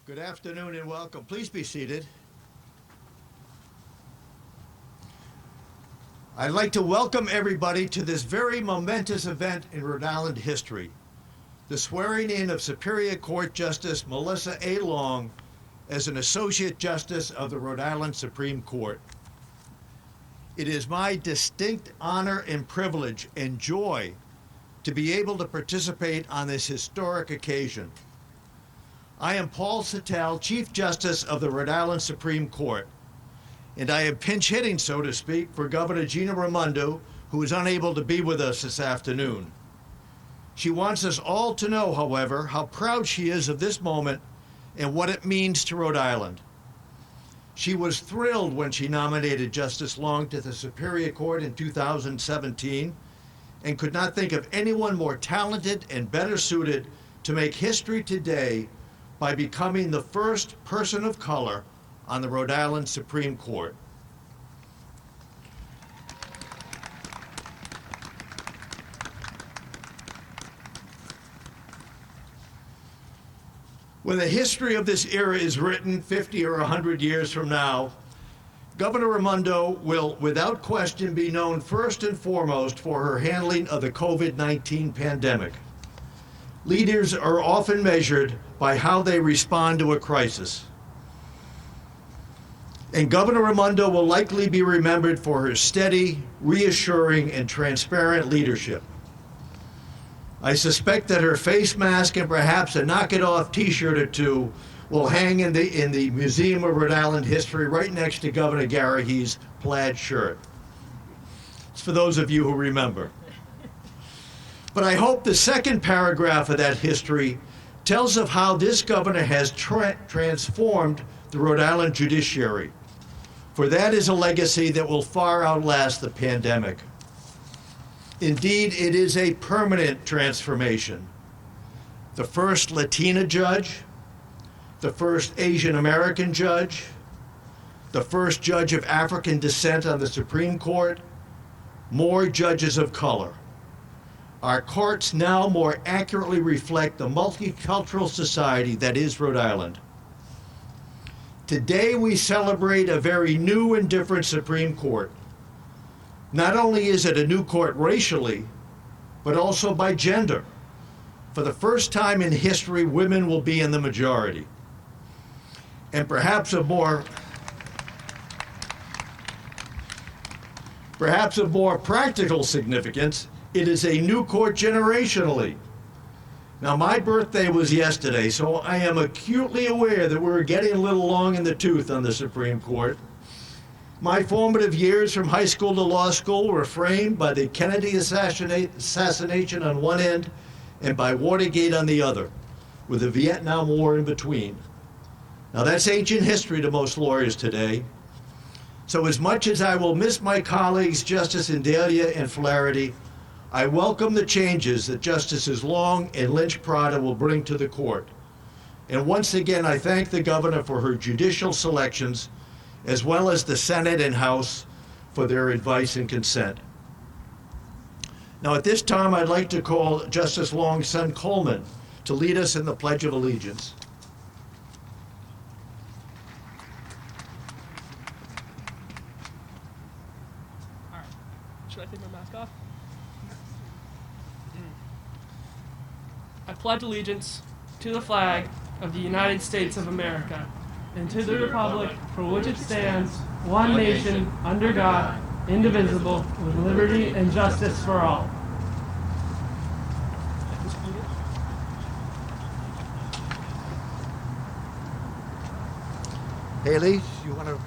Good afternoon and welcome. Please be seated. I'd like to welcome everybody to this very momentous event in Rhode Island history, the swearing in of Superior Court Justice Melissa A. Long as an Associate Justice of the Rhode Island Supreme Court. It is my distinct honor and privilege and joy to be able to participate on this historic occasion. I am Paul Suttell, Chief Justice of the Rhode Island Supreme Court, and I am pinch hitting, so to speak, for Governor Gina Raimondo, who is unable to be with us this afternoon. She wants us all to know, however, how proud she is of this moment and what it means to Rhode Island. She was thrilled when she nominated Justice Long to the Superior Court in 2017 and could not think of anyone more talented and better suited to make history today by becoming the first person of color on the Rhode Island Supreme Court. When the history of this era is written 50 or 100 years from now, Governor Raimondo will, without question, be known first and foremost for her handling of the COVID-19 pandemic. Leaders are often measured by how they respond to a crisis. And Governor Raimondo will likely be remembered for her steady, reassuring, and transparent leadership. I suspect that her face mask and perhaps a knock-it-off t-shirt or two will hang in the Museum of Rhode Island History right next to Governor Garrahee's plaid shirt. It's for those of you who remember. But I hope the second paragraph of that history tells of how this governor has transformed the Rhode Island judiciary, for that is a legacy that will far outlast the pandemic. Indeed, it is a permanent transformation. The first Latina judge, the first Asian American judge, the first judge of African descent on the Supreme Court, more judges of color. Our courts now more accurately reflect the multicultural society that is Rhode Island. Today we celebrate a very new and different Supreme Court. Not only is it a new court racially, but also by gender. For the first time in history, women will be in the majority. And perhaps of more practical significance, it is a new court generationally. Now, my birthday was yesterday, so I am acutely aware that we're getting a little long in the tooth on the Supreme Court. My formative years from high school to law school were framed by the Kennedy assassination on one end and by Watergate on the other, with the Vietnam War in between. Now, that's ancient history to most lawyers today. So as much as I will miss my colleagues, Justice Indalia and Flaherty, I welcome the changes that Justices Long and Lynch-Prada will bring to the court. And once again, I thank the governor for her judicial selections, as well as the Senate and House for their advice and consent. Now, at this time, I'd like to call Justice Long's son, Coleman, to lead us in the Pledge of Allegiance. All right. Should I take my mask off? I pledge allegiance to the flag of the United States of America and to the republic for which it stands, one nation, under God, indivisible, with liberty and justice for all. Haley, you want to?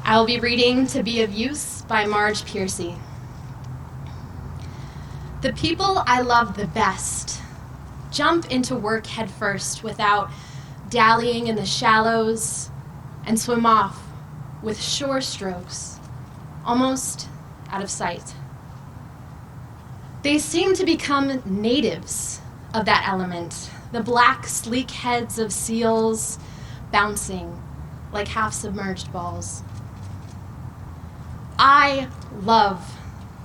I will be reading To Be of Use by Marge Piercy. The people I love the best jump into work head first without dallying in the shallows and swim off with shore strokes, almost out of sight. They seem to become natives of that element, the black, sleek heads of seals bouncing like half-submerged balls. I love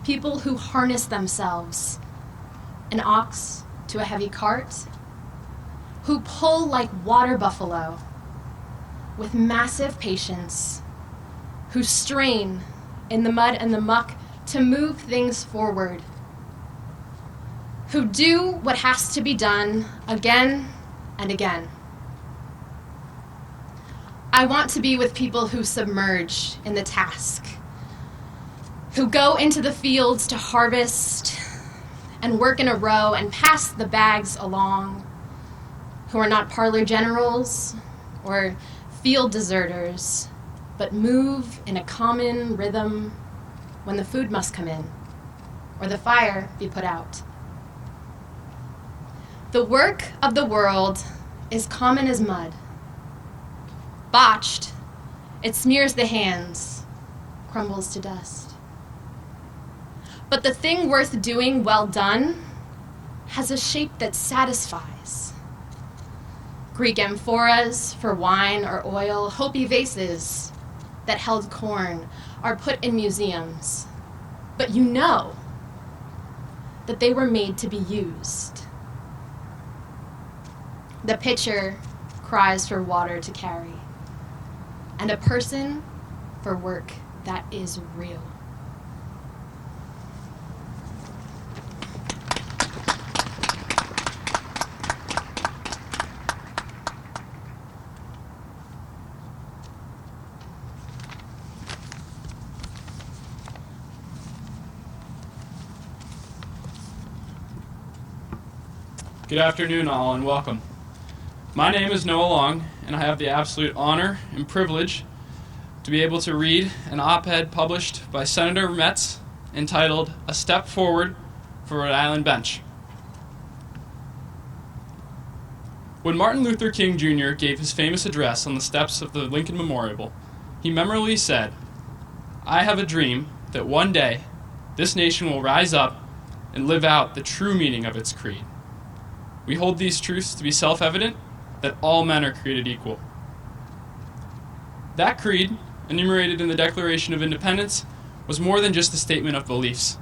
people who harness themselves, an ox to a heavy cart, who pull like water buffalo with massive patience, who strain in the mud and the muck to move things forward, who do what has to be done again and again. I want to be with people who submerge in the task, who go into the fields to harvest and work in a row and pass the bags along, who are not parlor generals or field deserters, but move in a common rhythm when the food must come in or the fire be put out. The work of the world is common as mud. Botched, it smears the hands, crumbles to dust. But the thing worth doing well done has a shape that satisfies. Greek amphoras for wine or oil, Hopi vases that held corn are put in museums. But you know that they were made to be used. The pitcher cries for water to carry, and a person for work that is real. Good afternoon, all, and welcome. My name is Noah Long, and I have the absolute honor and privilege to be able to read an op-ed published by Senator Metz entitled "A Step Forward for Rhode Island Bench." When Martin Luther King Jr. gave his famous address on the steps of the Lincoln Memorial, he memorably said, "I have a dream that one day this nation will rise up and live out the true meaning of its creed. We hold these truths to be self-evident, that all men are created equal." That creed, enumerated in the Declaration of Independence, was more than just a statement of beliefs.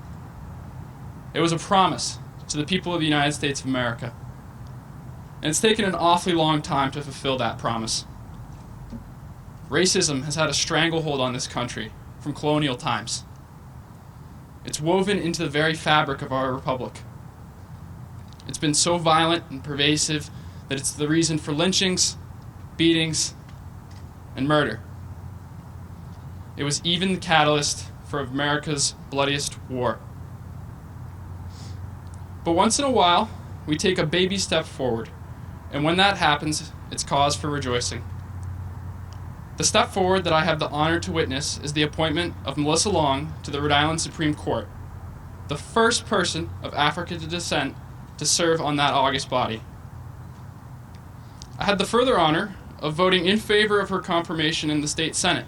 It was a promise to the people of the United States of America. And it's taken an awfully long time to fulfill that promise. Racism has had a stranglehold on this country from colonial times. It's woven into the very fabric of our republic. It's been so violent and pervasive that it's the reason for lynchings, beatings, and murder. It was even the catalyst for America's bloodiest war. But once in a while, we take a baby step forward, and when that happens, it's cause for rejoicing. The step forward that I have the honor to witness is the appointment of Melissa Long to the Rhode Island Supreme Court, the first person of African descent to serve on that august body. I had the further honor of voting in favor of her confirmation in the state Senate.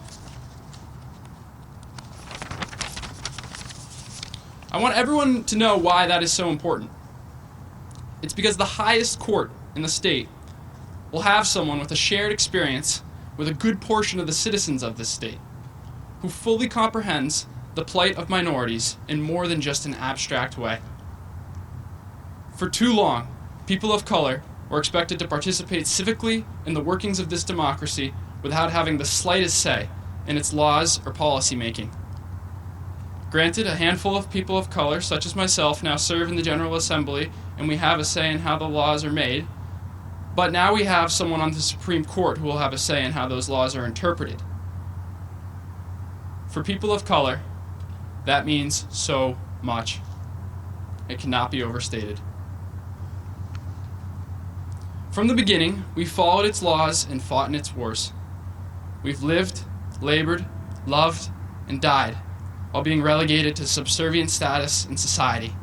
I want everyone to know why that is so important. It's because the highest court in the state will have someone with a shared experience with a good portion of the citizens of this state, who fully comprehends the plight of minorities in more than just an abstract way. For too long, people of color were expected to participate civically in the workings of this democracy without having the slightest say in its laws or policy making. Granted, a handful of people of color, such as myself, now serve in the General Assembly, and we have a say in how the laws are made, but now we have someone on the Supreme Court who will have a say in how those laws are interpreted. For people of color, that means so much. It cannot be overstated. From the beginning, we followed its laws and fought in its wars. We've lived, labored, loved, and died while being relegated to subservient status in society.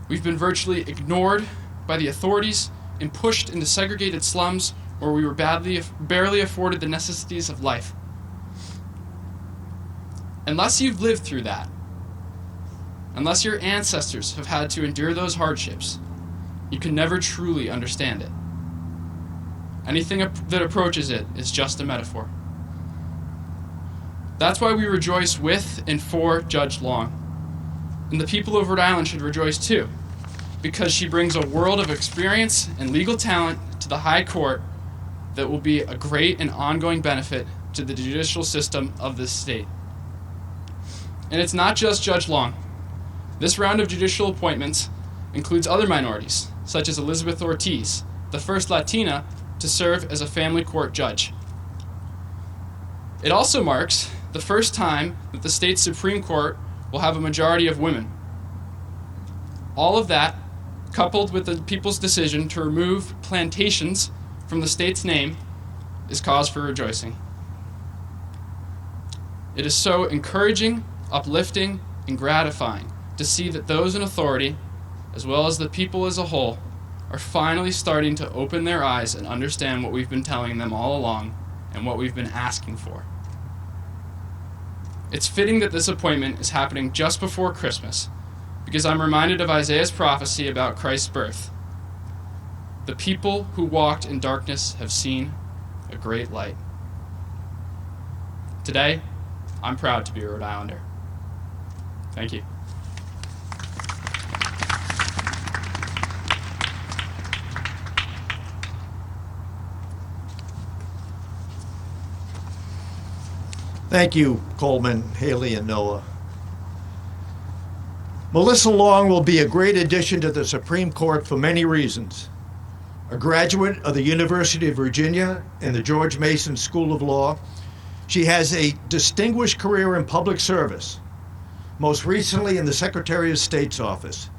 We've been virtually ignored by the authorities and pushed into segregated slums where we were barely afforded the necessities of life. Unless you've lived through that, unless your ancestors have had to endure those hardships, you can never truly understand it. Anything that approaches it is just a metaphor. That's why we rejoice with and for Judge Long. And the people of Rhode Island should rejoice too, because she brings a world of experience and legal talent to the High Court that will be a great and ongoing benefit to the judicial system of this state. And it's not just Judge Long. This round of judicial appointments includes other minorities, such as Elizabeth Ortiz, the first Latina to serve as a family court judge. It also marks the first time that the state's Supreme Court will have a majority of women. All of that, coupled with the people's decision to remove plantations from the state's name, is cause for rejoicing. It is so encouraging, uplifting, and gratifying to see that those in authority, as well as the people as a whole, are finally starting to open their eyes and understand what we've been telling them all along and what we've been asking for. It's fitting that this appointment is happening just before Christmas, because I'm reminded of Isaiah's prophecy about Christ's birth. The people who walked in darkness have seen a great light. Today, I'm proud to be a Rhode Islander. Thank you. Thank you, Coleman, Haley, and Noah. Melissa Long will be a great addition to the Supreme Court for many reasons. A graduate of the University of Virginia and the George Mason School of Law, she has a distinguished career in public service, most recently in the Secretary of State's office,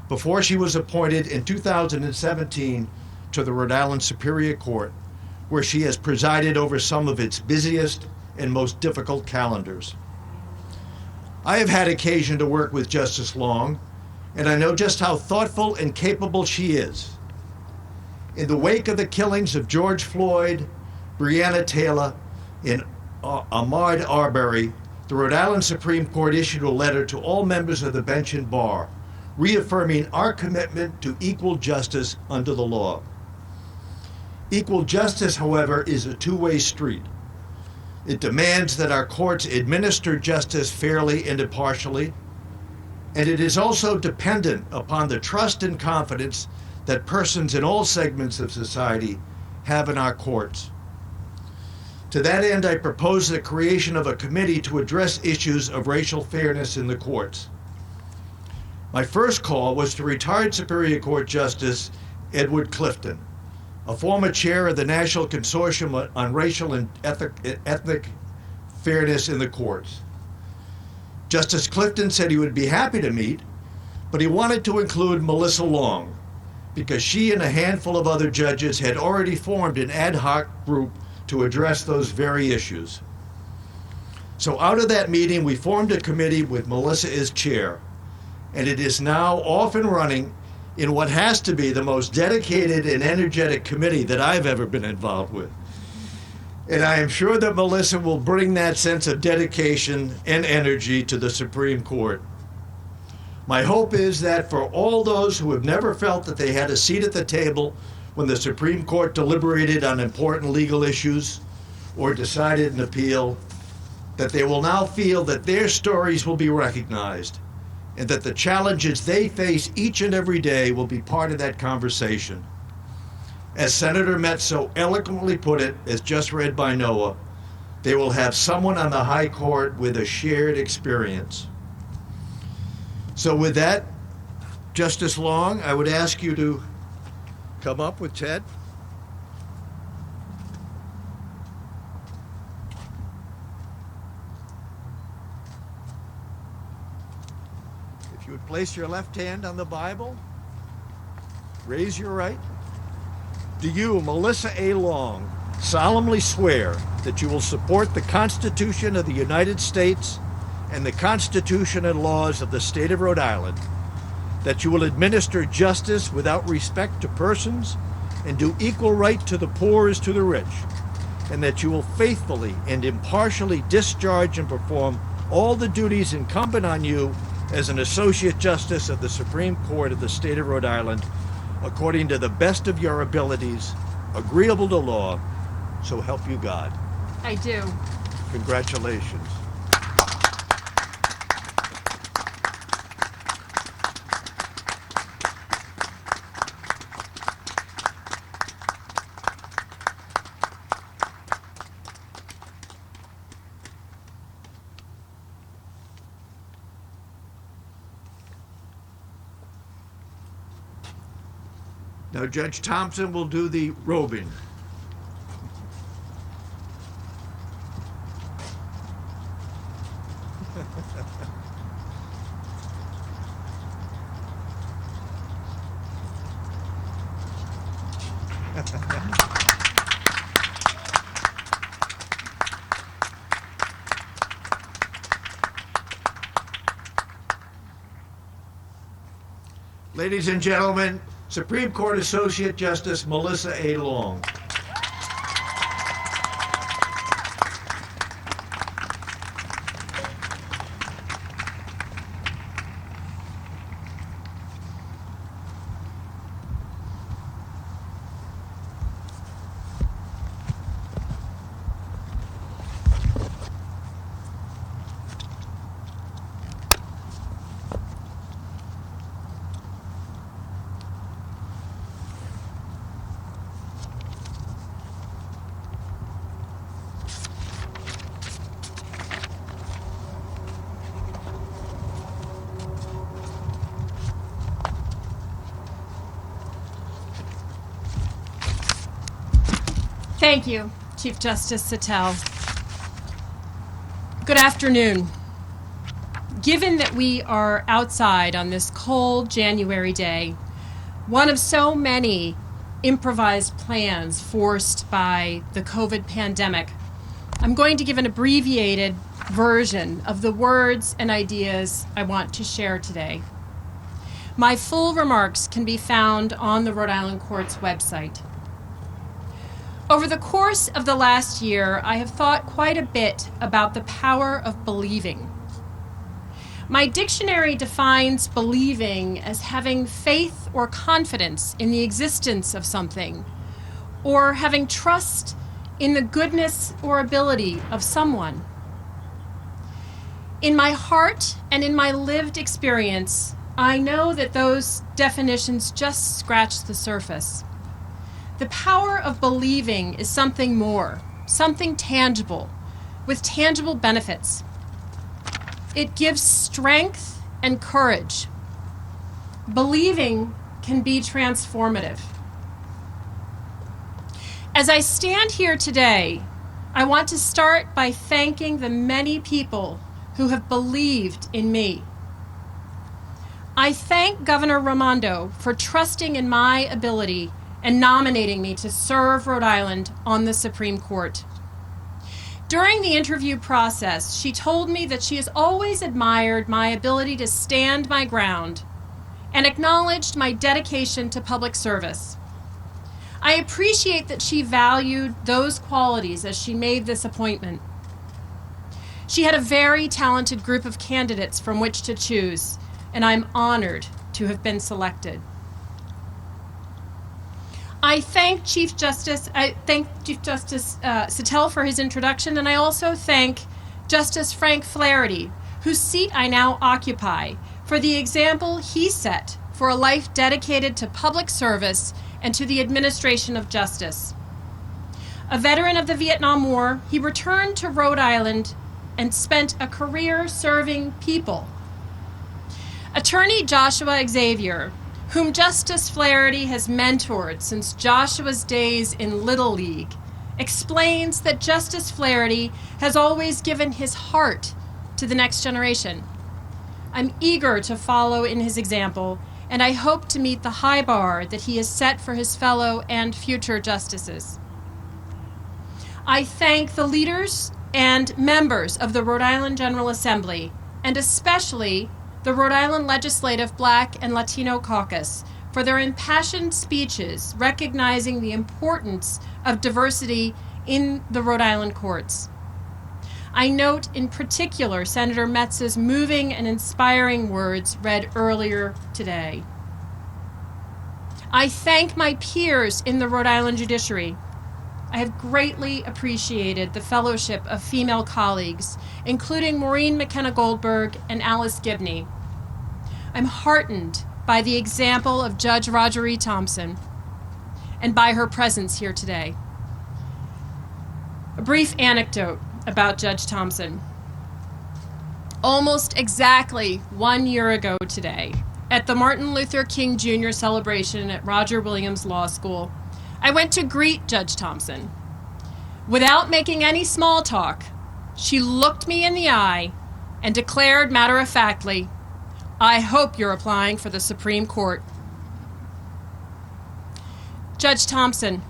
before she was appointed in 2017 to the Rhode Island Superior Court, where she has presided over some of its busiest and most difficult calendars. I have had occasion to work with Justice Long, and I know just how thoughtful and capable she is. In the wake of the killings of George Floyd, Breonna Taylor, and Ahmaud Arbery, the Rhode Island Supreme Court issued a letter to all members of the bench and bar, reaffirming our commitment to equal justice under the law. Equal justice, however, is a two-way street. It demands that our courts administer justice fairly and impartially, and it is also dependent upon the trust and confidence that persons in all segments of society have in our courts. To that end, I propose the creation of a committee to address issues of racial fairness in the courts. My first call was to retired Superior Court Justice Edward Clifton, a former chair of the National Consortium on Racial and Ethnic Fairness in the Courts. Justice Clifton said he would be happy to meet, but he wanted to include Melissa Long, because she and a handful of other judges had already formed an ad hoc group to address those very issues. So out of that meeting, we formed a committee with Melissa as chair, and it is now off and running in what has to be the most dedicated and energetic committee that I've ever been involved with. And I am sure that Melissa will bring that sense of dedication and energy to the Supreme Court. My hope is that for all those who have never felt that they had a seat at the table when the Supreme Court deliberated on important legal issues or decided an appeal, that they will now feel that their stories will be recognized, and that the challenges they face each and every day will be part of that conversation. As Senator Metz so eloquently put it, as just read by Noah, they will have someone on the High Court with a shared experience. So with that, Justice Long, I would ask you to come up with Ted. If you would place your left hand on the Bible, raise your right. Do you, Melissa A. Long, solemnly swear that you will support the Constitution of the United States and the Constitution and laws of the state of Rhode Island, that you will administer justice without respect to persons and do equal right to the poor as to the rich, and that you will faithfully and impartially discharge and perform all the duties incumbent on you as an Associate Justice of the Supreme Court of the state of Rhode Island, according to the best of your abilities, agreeable to law, so help you God. I do. Congratulations. Now Judge Thompson will do the robing. Ladies and gentlemen, Supreme Court Associate Justice Melissa A. Long. Thank you, Chief Justice Suttell. Good afternoon. Given that we are outside on this cold January day, one of so many improvised plans forced by the COVID pandemic, I'm going to give an abbreviated version of the words and ideas I want to share today. My full remarks can be found on the Rhode Island Court's website. Over the course of the last year, I have thought quite a bit about the power of believing. My dictionary defines believing as having faith or confidence in the existence of something, or having trust in the goodness or ability of someone. In my heart and in my lived experience, I know that those definitions just scratch the surface. The power of believing is something more, something tangible, with tangible benefits. It gives strength and courage. Believing can be transformative. As I stand here today, I want to start by thanking the many people who have believed in me. I thank Governor Raimondo for trusting in my ability and nominating me to serve Rhode Island on the Supreme Court. During the interview process, she told me that she has always admired my ability to stand my ground and acknowledged my dedication to public service. I appreciate that she valued those qualities as she made this appointment. She had a very talented group of candidates from which to choose, and I'm honored to have been selected. I thank Chief Justice Suttell for his introduction, and I also thank Justice Frank Flaherty, whose seat I now occupy, for the example he set for a life dedicated to public service and to the administration of justice. A veteran of the Vietnam War, he returned to Rhode Island and spent a career serving people. Attorney Joshua Xavier, whom Justice Flaherty has mentored since Joshua's days in Little League, explains that Justice Flaherty has always given his heart to the next generation. I'm eager to follow in his example, and I hope to meet the high bar that he has set for his fellow and future justices. I thank the leaders and members of the Rhode Island General Assembly, and especially the Rhode Island Legislative Black and Latino Caucus, for their impassioned speeches recognizing the importance of diversity in the Rhode Island courts. I note in particular Senator Metz's moving and inspiring words read earlier today. I thank my peers in the Rhode Island judiciary. I have greatly appreciated the fellowship of female colleagues, including Maureen McKenna Goldberg and Alice Gibney. I'm heartened by the example of Judge Roger E. Thompson and by her presence here today. A brief anecdote about Judge Thompson. Almost exactly 1 year ago today, at the Martin Luther King Jr. celebration at Roger Williams Law School, I went to greet Judge Thompson. Without making any small talk, she looked me in the eye and declared matter-of-factly, "I hope you're applying for the Supreme Court." Judge Thompson,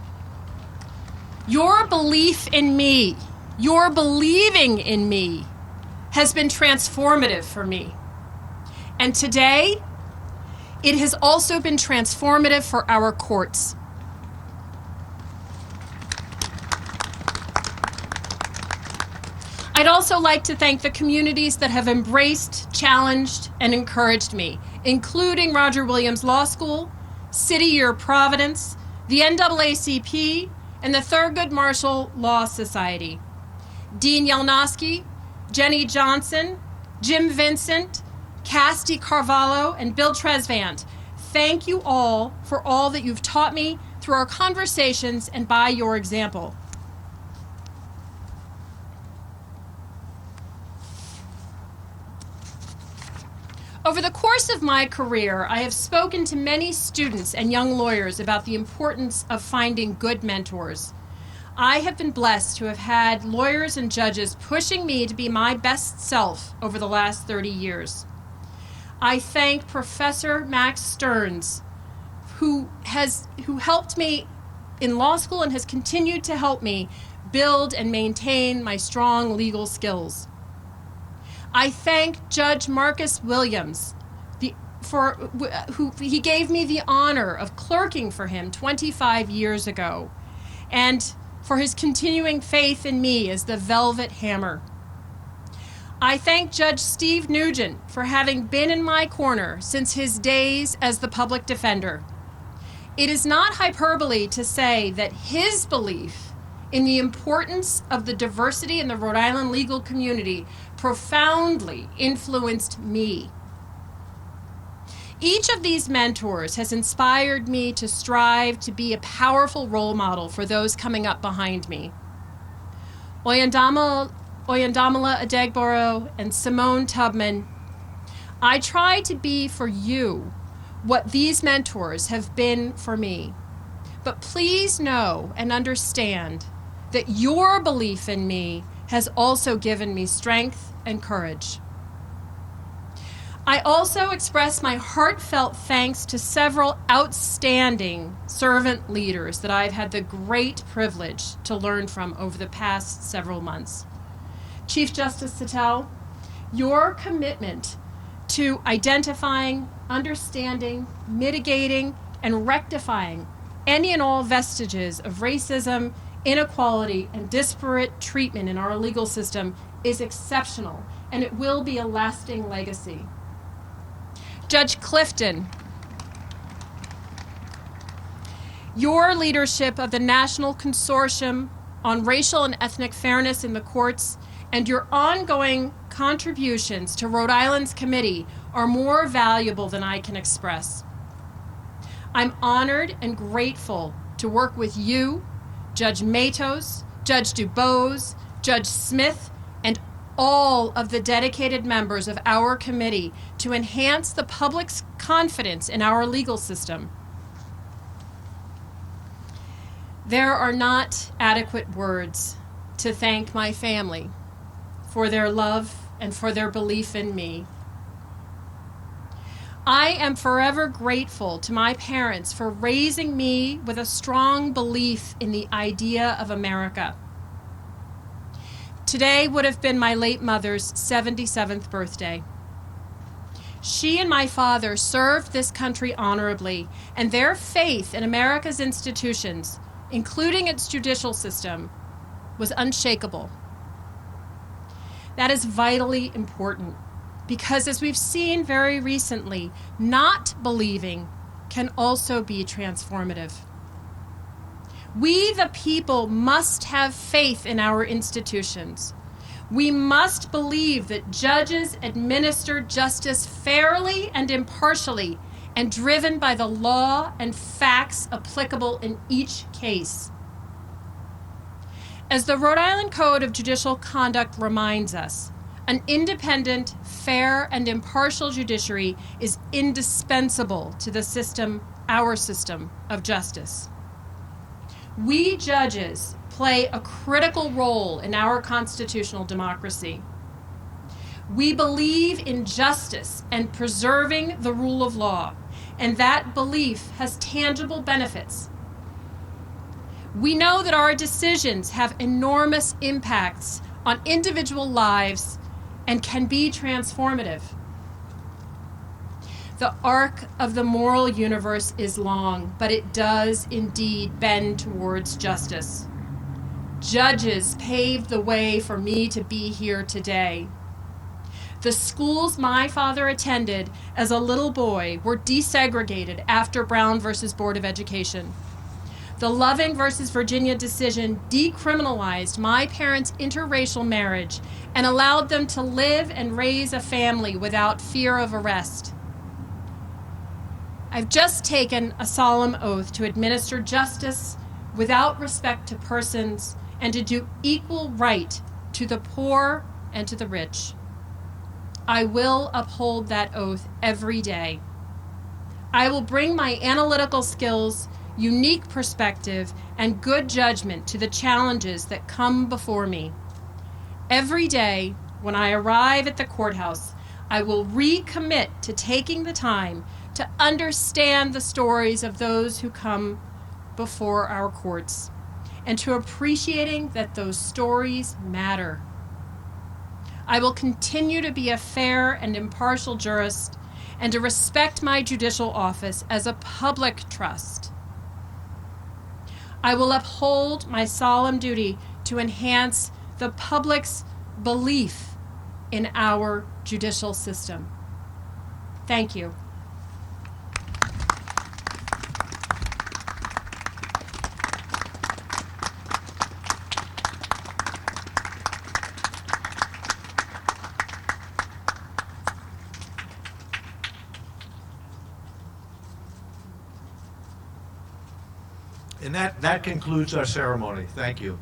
your belief in me, your believing in me, has been transformative for me. And today, it has also been transformative for our courts. I'd also like to thank the communities that have embraced, challenged, and encouraged me, including Roger Williams Law School, City Year Providence, the NAACP, and the Thurgood Marshall Law Society. Dean Yelnowski, Jenny Johnson, Jim Vincent, Cassidy Carvalho, and Bill Tresvant, thank you all for all that you've taught me through our conversations and by your example. Over the course of my career, I have spoken to many students and young lawyers about the importance of finding good mentors. I have been blessed to have had lawyers and judges pushing me to be my best self over the last 30 years. I thank Professor Max Stearns, who helped me in law school and has continued to help me build and maintain my strong legal skills. I thank Judge Marcus Williams, who he gave me the honor of clerking for him 25 years ago, and for his continuing faith in me as the velvet hammer. I thank Judge Steve Nugent for having been in my corner since his days as the public defender. It is not hyperbole to say that his belief in the importance of the diversity in the Rhode Island legal community profoundly influenced me. Each of these mentors has inspired me to strive to be a powerful role model for those coming up behind me. Oyandamala Adegboro and Simone Tubman, I try to be for you what these mentors have been for me. But please know and understand that your belief in me has also given me strength and courage. I also express my heartfelt thanks to several outstanding servant leaders that I've had the great privilege to learn from over the past several months. Chief Justice Suttell, your commitment to identifying, understanding, mitigating, and rectifying any and all vestiges of racism, inequality, and disparate treatment in our legal system is exceptional, and it will be a lasting legacy. Judge Clifton, your leadership of the National Consortium on Racial and Ethnic Fairness in the Courts and your ongoing contributions to Rhode Island's committee are more valuable than I can express. I'm honored and grateful to work with you, Judge Matos, Judge Dubose, Judge Smith, and all of the dedicated members of our committee to enhance the public's confidence in our legal system. There are not adequate words to thank my family for their love and for their belief in me. I am forever grateful to my parents for raising me with a strong belief in the idea of America. Today would have been my late mother's 77th birthday. She and my father served this country honorably, and their faith in America's institutions, including its judicial system, was unshakable. That is vitally important because, as we've seen very recently, not believing can also be transformative. We, the people, must have faith in our institutions. We must believe that judges administer justice fairly and impartially and driven by the law and facts applicable in each case. As the Rhode Island Code of Judicial Conduct reminds us, An independent, fair, and impartial judiciary is indispensable to the system, our system of justice. We judges play a critical role in our constitutional democracy. We believe in justice and preserving the rule of law, and that belief has tangible benefits. We know that our decisions have enormous impacts on individual lives and can be transformative. The arc of the moral universe is long, but it does indeed bend towards justice. Judges paved the way for me to be here today. The schools my father attended as a little boy were desegregated after Brown versus Board of Education. The Loving versus Virginia decision decriminalized my parents' interracial marriage and allowed them to live and raise a family without fear of arrest. I've just taken a solemn oath to administer justice without respect to persons and to do equal right to the poor and to the rich. I will uphold that oath every day. I will bring my analytical skills, unique perspective, and good judgment to the challenges that come before me. Every day, when I arrive at the courthouse, I will recommit to taking the time to understand the stories of those who come before our courts, and to appreciating that those stories matter. I will continue to be a fair and impartial jurist and to respect my judicial office as a public trust. I will uphold my solemn duty to enhance the public's belief in our judicial system. Thank you. And that concludes our ceremony. Thank you.